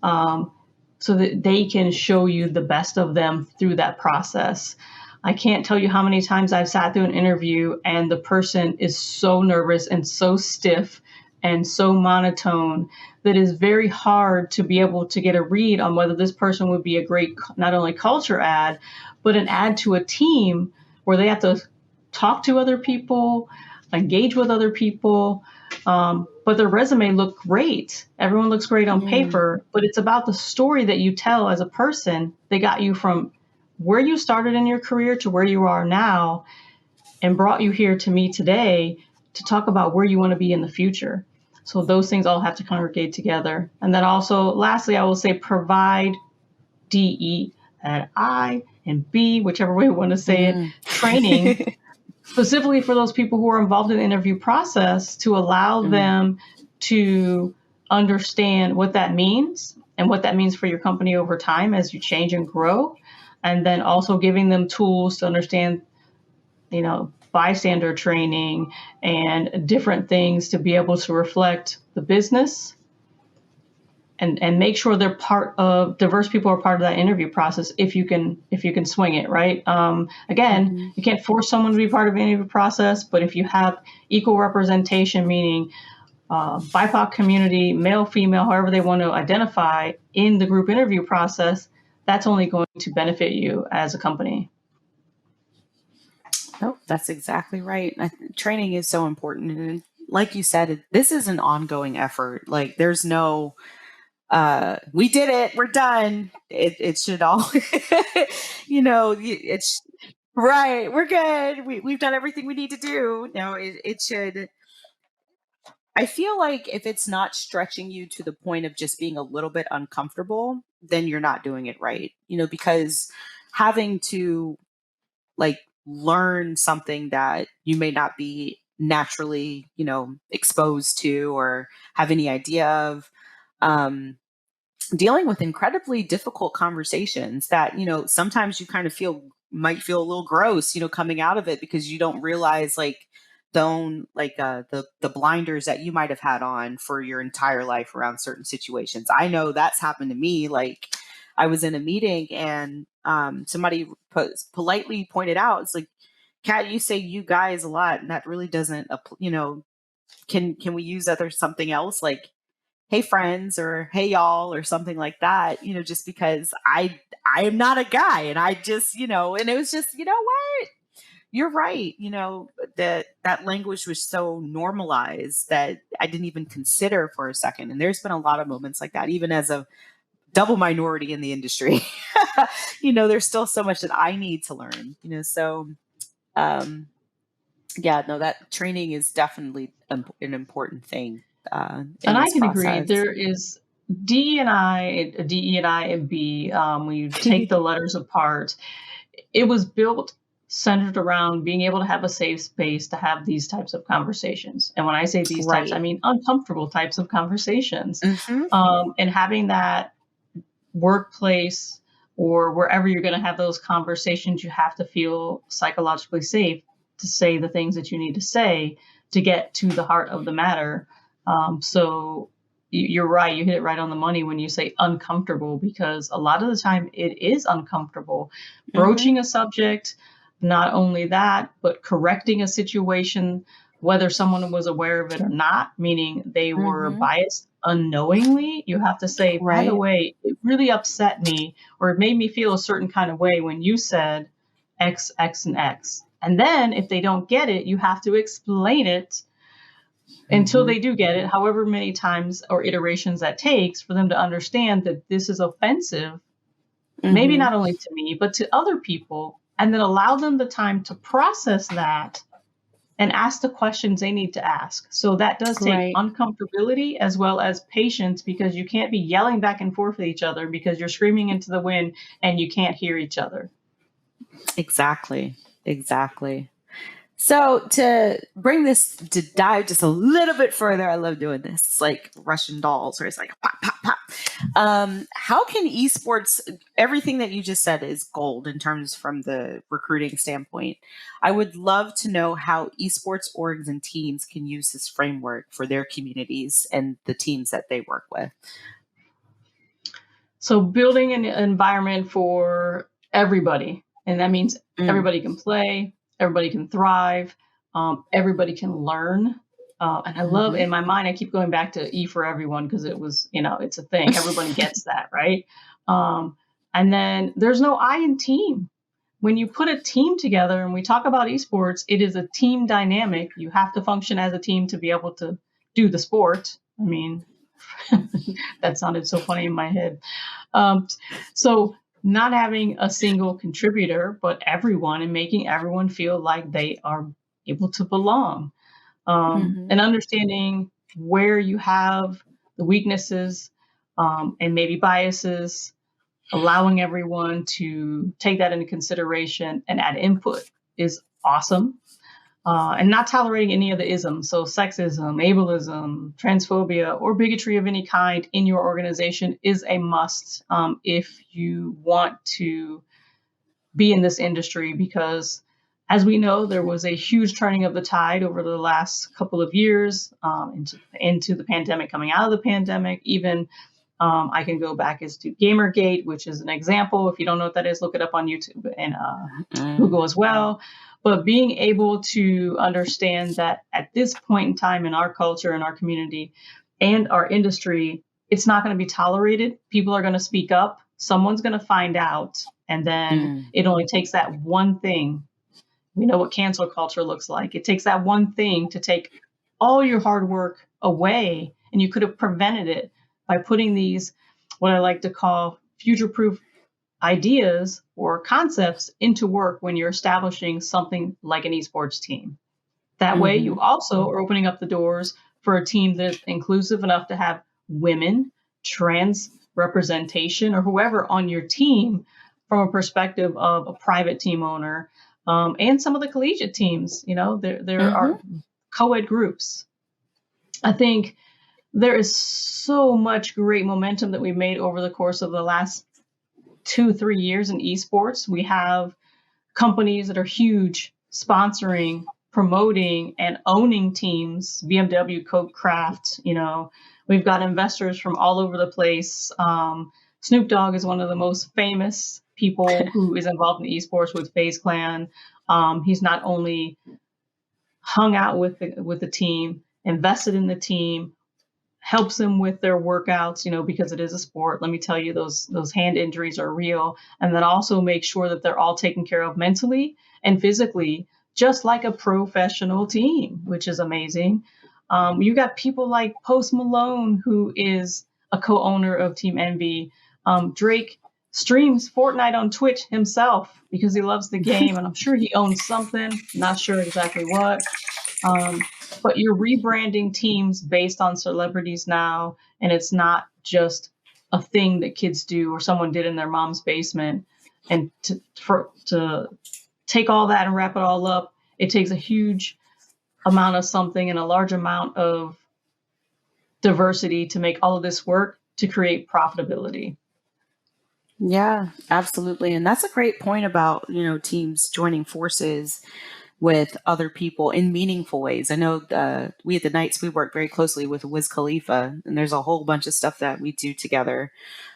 Speaker 2: so that they can show you the best of them through that process. I can't tell you how many times I've sat through an interview and the person is so nervous and so stiff and so monotone that it's very hard to be able to get a read on whether this person would be a great, not only culture add, but an add to a team where they have to talk to other people, engage with other people. But their resume looked great. Everyone looks great on paper, but it's about the story that you tell as a person that got you from where you started in your career to where you are now and brought you here to me today to talk about where you want to be in the future. So those things all have to congregate together. And then also, lastly, I will say provide DE&I and B, whichever way you want to say it, training specifically for those people who are involved in the interview process to allow them to understand what that means and what that means for your company over time as you change and grow. And then also giving them tools to understand, bystander training and different things to be able to reflect the business and make sure they're diverse people are part of that interview process if you can swing it, right? Again, you can't force someone to be part of the interview process, but if you have equal representation, meaning BIPOC community, male, female, however they want to identify in the group interview process, that's only going to benefit you as a company.
Speaker 1: Oh, that's exactly right. Training is so important. And like you said, this is an ongoing effort. Like there's no, we did it, we're done. It should all, it's right. We're good. We've done everything we need to do. No, it should. I feel like if it's not stretching you to the point of just being a little bit uncomfortable, then you're not doing it right. Because having to like learn something that you may not be naturally, exposed to or have any idea of, dealing with incredibly difficult conversations that, sometimes you kind of might feel a little gross, coming out of it because you don't realize the blinders that you might have had on for your entire life around certain situations. I know that's happened to me. Like I was in a meeting and somebody politely pointed out, it's like, Kat, you say you guys a lot, and that really doesn't, can we use something else like, hey friends, or hey y'all, or something like that, just because I am not a guy and I just, and it was just, what? You're right. That language was so normalized that I didn't even consider for a second. And there's been a lot of moments like that, even as a double minority in the industry. There's still so much that I need to learn, so that training is definitely an important thing. And
Speaker 2: I can agree. There is DE and I and B. When you take the letters apart, it was built centered around being able to have a safe space to have these types of conversations. And when I say these types, I
Speaker 1: Right.
Speaker 2: mean uncomfortable types of conversations.
Speaker 1: Mm-hmm.
Speaker 2: And having that workplace or wherever you're going to have those conversations, you have to feel psychologically safe to say the things that you need to say to get to the heart of the matter. So you're right. You hit it right on the money when you say uncomfortable, because a lot of the time it is uncomfortable.
Speaker 1: Mm-hmm.
Speaker 2: Broaching a subject, not only that, but correcting a situation, whether someone was aware of it or not, meaning they were
Speaker 1: Mm-hmm.
Speaker 2: biased unknowingly. You have to say, by the
Speaker 1: Right.
Speaker 2: way, it really upset me, or it made me feel a certain kind of way when you said X, X, and X. And then if they don't get it, you have to explain it until
Speaker 1: Mm-hmm.
Speaker 2: they do get it, however many times or iterations that takes for them to understand that this is offensive, maybe
Speaker 1: Mm-hmm.
Speaker 2: not only to me, but to other people, and then allow them the time to process that and ask the questions they need to ask. So that does take
Speaker 1: Right.
Speaker 2: uncomfortability as well as patience, because you can't be yelling back and forth with each other because you're screaming into the wind and you can't hear each other.
Speaker 1: Exactly. Exactly. So to bring this to dive just a little bit further, I love doing this. It's like Russian dolls, where it's like pop, pop, pop. How can esports? Everything that you just said is gold in terms from the recruiting standpoint. I would love to know how esports orgs and teams can use this framework for their communities and the teams that they work with.
Speaker 2: So building an environment for everybody, and that means
Speaker 1: Mm,
Speaker 2: everybody can play, everybody can thrive, everybody can learn. And I love,
Speaker 1: mhm.
Speaker 2: in my mind, I keep going back to E for everyone because it was, it's a thing. Everybody gets that, right? Um, and then there's no I in team. When you put a team together, and we talk about esports, it is a team dynamic. You have to function as a team to be able to do the sport. I mean, that sounded so funny in my head. Um, so not having a single contributor, but everyone, and making everyone feel like they are able to belong,
Speaker 1: Mhm.
Speaker 2: and understanding where you have the weaknesses, and maybe biases, allowing everyone to take that into consideration and add input is awesome. And not tolerating any of the isms. So, sexism, ableism, transphobia, or bigotry of any kind in your organization is a must, if you want to be in this industry, because as we know, there was a huge turning of the tide over the last couple of years, into the pandemic, coming out of the pandemic, even. I can go back as to Gamergate, which is an example. If you don't know what that is, look it up on YouTube and
Speaker 1: Mm.
Speaker 2: Google as well. But being able to understand that at this point in time in our culture and our community and our industry, it's not going to be tolerated. People are going to speak up. Someone's going to find out. And then
Speaker 1: Mm.
Speaker 2: it only takes that one thing. We know what cancel culture looks like. It takes that one thing to take all your hard work away. And you could have prevented it by putting these, what I like to call future proof ideas or concepts into work when you're establishing something like an esports team. That way, you
Speaker 1: Mhm.
Speaker 2: also are opening up the doors for a team that's inclusive enough to have women, trans representation, or whoever on your team from a perspective of a private team owner, and some of the collegiate teams. There
Speaker 1: Mhm.
Speaker 2: are co-ed groups. I think there is so much great momentum that we've made over the course of the last 2-3 years in esports. We have companies that are huge sponsoring, promoting, and owning teams. BMW, Coke, Kraft. We've got investors from all over the place. Snoop Dogg is one of the most famous people who is involved in esports with FaZe Clan. He's not only hung out with the team, invested in the team, helps them with their workouts, because it is a sport. Let me tell you, those hand injuries are real. And then also make sure that they're all taken care of mentally and physically, just like a professional team, which is amazing. You got people like Post Malone, who is a co-owner of Team Envy. Drake streams Fortnite on Twitch himself because he loves the game, and I'm sure he owns something. Not sure exactly what. Um, but you're rebranding teams based on celebrities now, and it's not just a thing that kids do or someone did in their mom's basement. And to take all that and wrap it all up. It takes a huge amount of something and a large amount of diversity to make all of this work to create profitability.
Speaker 1: Yeah, absolutely. And that's a great point about, teams joining forces with other people in meaningful ways. I know we at the Knights, we work very closely with Wiz Khalifa, and there's a whole bunch of stuff that we do together.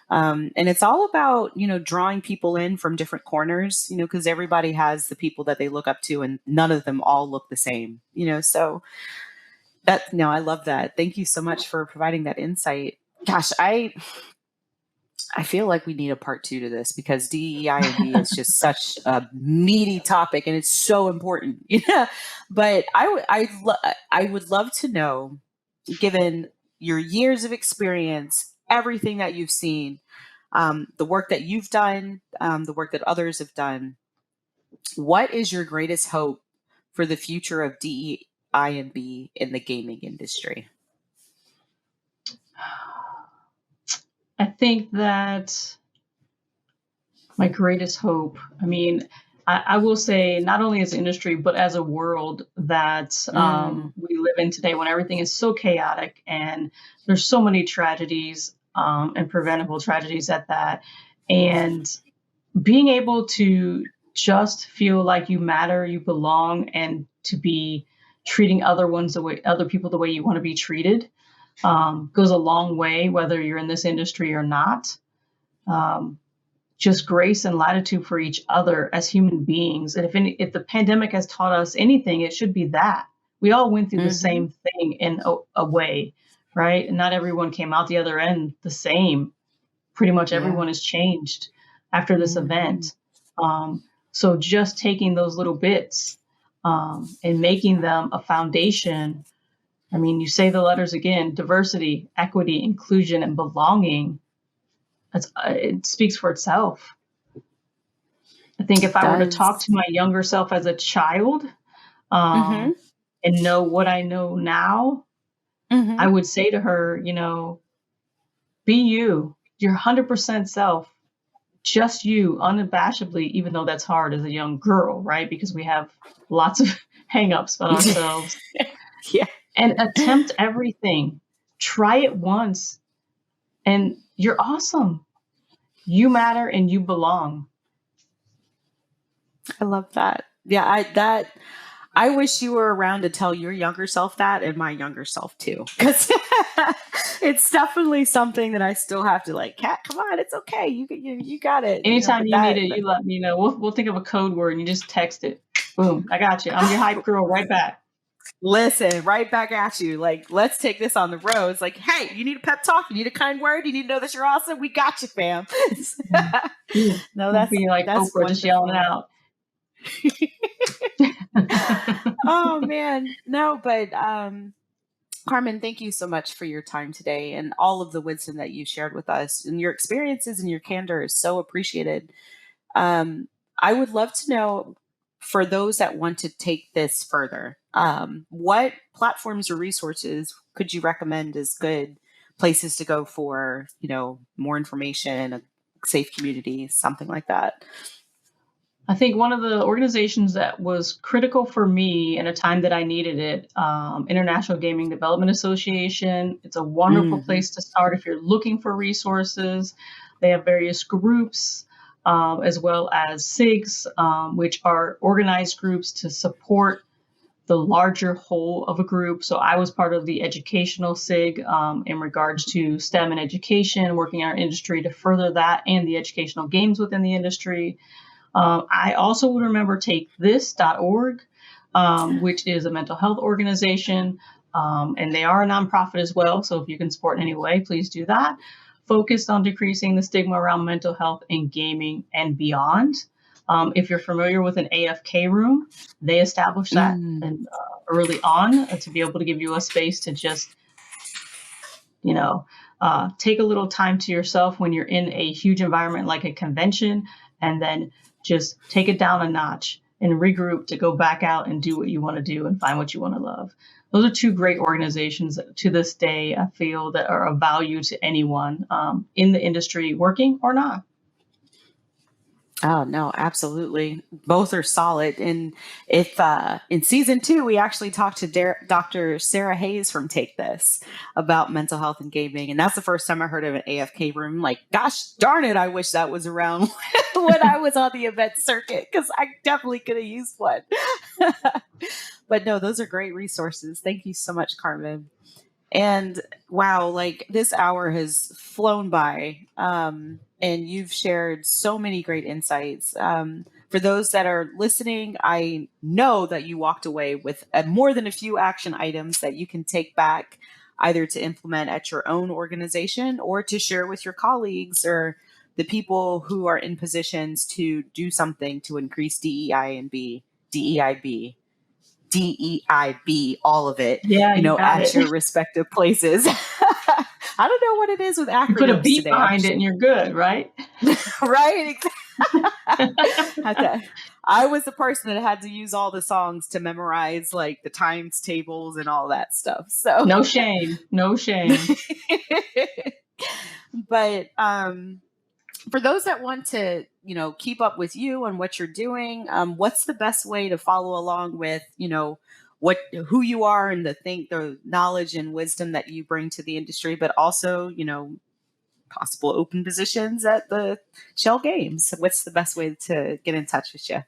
Speaker 1: And it's all about, drawing people in from different corners, because everybody has the people that they look up to and none of them all look the same, so that, no, I love that. Thank you so much for providing that insight. Gosh, I feel like we need a part 2 to this because DEIB is just such a meaty topic and it's so important. But I would love to know, given your years of experience, everything that you've seen, the work that you've done, the work that others have done, what is your greatest hope for the future of DEIB in the gaming industry?
Speaker 2: I think that my greatest hope, I will say not only as an industry, but as a world that we live in today when everything is so chaotic and there's so many tragedies and preventable tragedies at that. And being able to just feel like you matter, you belong, and to be treating other people the way you want to be treated goes a long way, whether you're in this industry or not. Just grace and latitude for each other as human beings. And if the pandemic has taught us anything, it should be that. We all went through the same thing in a way, right? And not everyone came out the other end the same. Pretty much everyone has changed after this event. So just taking those little bits and making them a foundation. You say the letters again: diversity, equity, inclusion, and belonging. It speaks for itself. I think if I were to talk to my younger self as a child and know what I know now, I would say to her, be you, your 100% self, just you, unabashedly, even though that's hard as a young girl, right? Because we have lots of hangups on ourselves. And attempt everything. Try it once. And you're awesome. You matter and you belong.
Speaker 1: I love that. Yeah, I wish you were around to tell your younger self that, and my younger self too, because it's definitely something that I still have to Kat, come on, it's okay, you got it.
Speaker 2: Anytime you need it, you let me know. We'll think of a code word and you just text it. Boom, I got you. I'm your hype girl right back.
Speaker 1: Listen, right back at you. Let's take this on the road. It's hey, you need a pep talk? You need a kind word? You need to know that you're awesome? We got you, fam. No, that's
Speaker 2: being like
Speaker 1: that's
Speaker 2: Oprah just yelling out.
Speaker 1: Oh man, no, but Carmen, thank you so much for your time today and all of the wisdom that you shared with us, and your experiences and your candor is so appreciated. I would love to know, for those that want to take this further, what platforms or resources could you recommend as good places to go for, more information, a safe community, something like that?
Speaker 2: I think one of the organizations that was critical for me in a time that I needed it, International Gaming Development Association. It's a wonderful place to start if you're looking for resources. They have various groups, as well as SIGs, which are organized groups to support the larger whole of a group. So I was part of the educational SIG in regards to STEM and education, working in our industry to further that and the educational games within the industry. I also would remember takethis.org, which is a mental health organization, and they are a nonprofit as well. So if you can support in any way, please do that. Focused on decreasing the stigma around mental health in gaming and beyond. If you're familiar with an AFK room, they established that early on to be able to give you a space to just, take a little time to yourself when you're in a huge environment like a convention, and then just take it down a notch and regroup to go back out and do what you want to do and find what you want to love. Those are two great organizations that, to this day, I feel that are of value to anyone in the industry, working or not.
Speaker 1: Oh no, absolutely. Both are solid. And if in season 2, we actually talked to Dr. Sarah Hayes from Take This about mental health and gaming, and that's the first time I heard of an AFK room. Like, gosh darn it, I wish that was around when I was on the event circuit, because I definitely could have used one. But no, those are great resources. Thank you so much, Carmen. And wow, like this hour has flown by. And you've shared so many great insights. For those that are listening, I know that you walked away with more than a few action items that you can take back either to implement at your own organization or to share with your colleagues or the people who are in positions to do something to increase DEIB, all of it,
Speaker 2: Yeah, you got
Speaker 1: at
Speaker 2: it.
Speaker 1: your respective places. I don't know what it is with
Speaker 2: You put a
Speaker 1: acronyms
Speaker 2: beat
Speaker 1: today.
Speaker 2: behind it and you're good, right?
Speaker 1: Right? I was the person that had to use all the songs to memorize like the times tables and all that stuff. So
Speaker 2: No shame. No shame.
Speaker 1: but for those that want to, keep up with you and what you're doing, what's the best way to follow along with, who you are and the knowledge and wisdom that you bring to the industry, but also, possible open positions at the Shell Games? What's the best way to get in touch with you?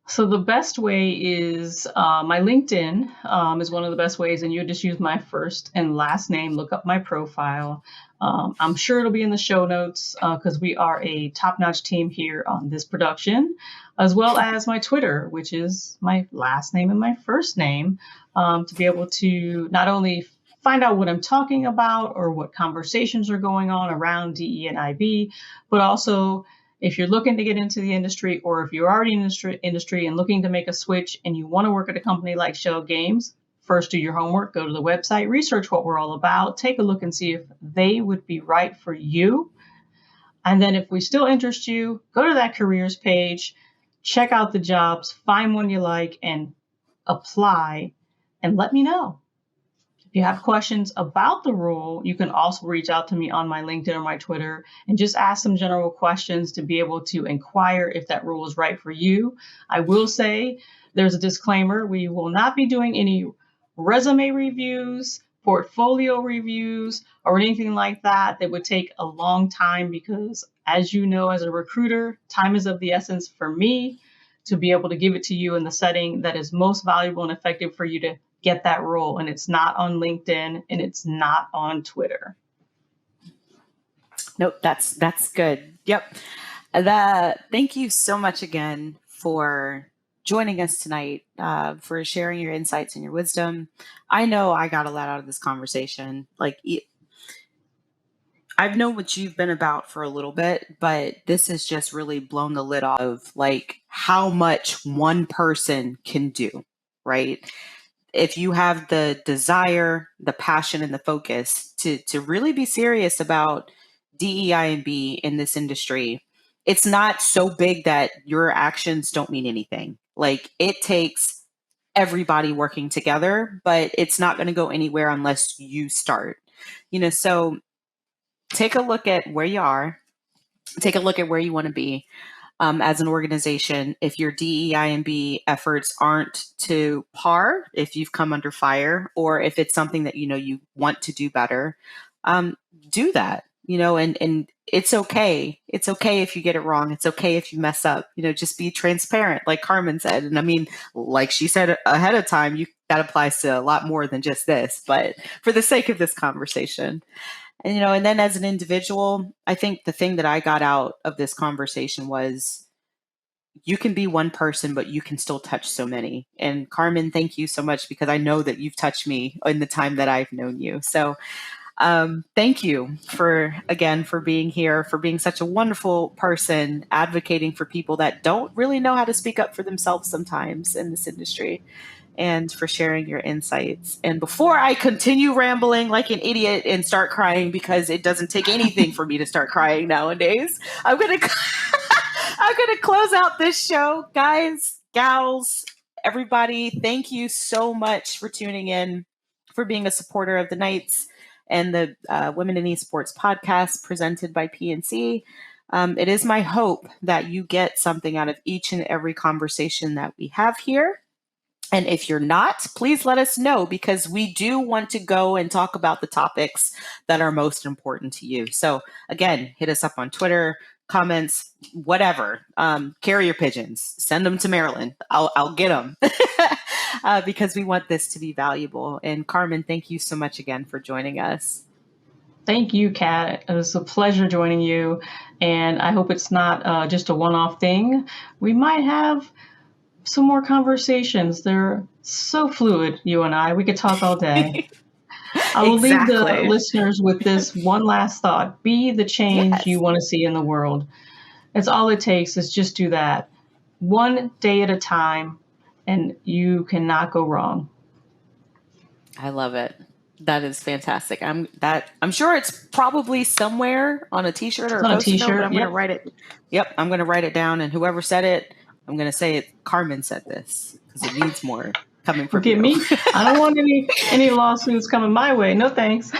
Speaker 2: So the best way is my LinkedIn is one of the best ways, and you just use my first and last name, look up my profile. I'm sure it'll be in the show notes because we are a top-notch team here on this production, as well as my Twitter, which is my last name and my first name, to be able to not only find out what I'm talking about or what conversations are going on around DE and IB, but also if you're looking to get into the industry, or if you're already in the industry and looking to make a switch and you want to work at a company like Shell Games, first do your homework, go to the website, research what we're all about, take a look and see if they would be right for you. And then if we still interest you, go to that careers page, check out the jobs, find one you like, and apply, and let me know. If you have questions about the role, you can also reach out to me on my LinkedIn or my Twitter and just ask some general questions to be able to inquire if that role is right for you. I will say there's a disclaimer. We will not be doing any resume reviews, portfolio reviews, or anything like that that would take a long time because, as you know, as a recruiter, time is of the essence for me to be able to give it to you in the setting that is most valuable and effective for you to get that role. And it's not on LinkedIn and it's not on Twitter.
Speaker 1: Nope, that's good. Yep. Thank you so much again for joining us tonight, for sharing your insights and your wisdom. I know I got a lot out of this conversation. Like, I've known what you've been about for a little bit, but this has just really blown the lid off of like how much one person can do, right? If you have the desire, the passion, and the focus to really be serious about DEI and B in this industry, it's not so big that your actions don't mean anything. Like, it takes everybody working together, but it's not going to go anywhere unless you start. So take a look at where you are, take a look at where you want to be. As an organization, if your DEI and B efforts aren't to par, if you've come under fire, or if it's something that you want to do better, do that. And it's okay. It's okay if you get it wrong. It's okay if you mess up. Just be transparent, like Carmen said. And I mean, like she said ahead of time, that applies to a lot more than just this. But for the sake of this conversation, and then as an individual, I think the thing that I got out of this conversation was you can be one person, but you can still touch so many. And Carmen, thank you so much, because I know that you've touched me in the time that I've known you. So thank you for being here, for being such a wonderful person, advocating for people that don't really know how to speak up for themselves sometimes in this industry, and for sharing your insights. And before I continue rambling like an idiot and start crying, because it doesn't take anything for me to start crying nowadays, I'm going to close out this show. Guys, gals, everybody, thank you so much for tuning in, for being a supporter of the Knights and the Women in Esports podcast presented by PNC. It is my hope that you get something out of each and every conversation that we have here. And if you're not, please let us know, because we do want to go and talk about the topics that are most important to you. So again, hit us up on Twitter, comments, whatever. Carrier pigeons, send them to Maryland. I'll get them because we want this to be valuable. And Carmen, thank you so much again for joining us.
Speaker 2: Thank you, Kat. It was a pleasure joining you. And I hope it's not just a one-off thing. We might have some more conversations. They're so fluid, you and I. We could talk all day. I will leave the listeners with this one last thought. Be the change you want to see in the world. It's all it takes is just do that. One day at a time, and you cannot go wrong.
Speaker 1: I love it. That is fantastic. I'm sure it's probably somewhere on a t-shirt or a post-it note, but I'm going to write it. Yep. I'm going to write it down, and whoever said it, I'm going to say it. Carmen said this because it needs more coming from you.
Speaker 2: Me. I don't want any lawsuits coming my way. No thanks.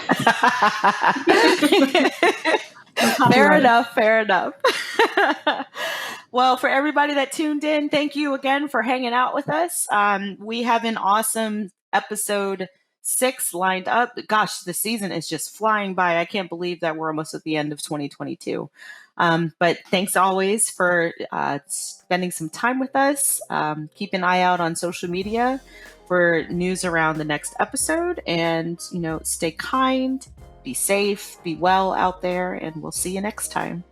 Speaker 1: Fair enough. Well, for everybody that tuned in, thank you again for hanging out with us. We have an awesome episode 6 lined up. Gosh, the season is just flying by. I can't believe that we're almost at the end of 2022. But thanks always for spending some time with us. Keep an eye out on social media for news around the next episode, and stay kind, be safe, be well out there, and we'll see you next time.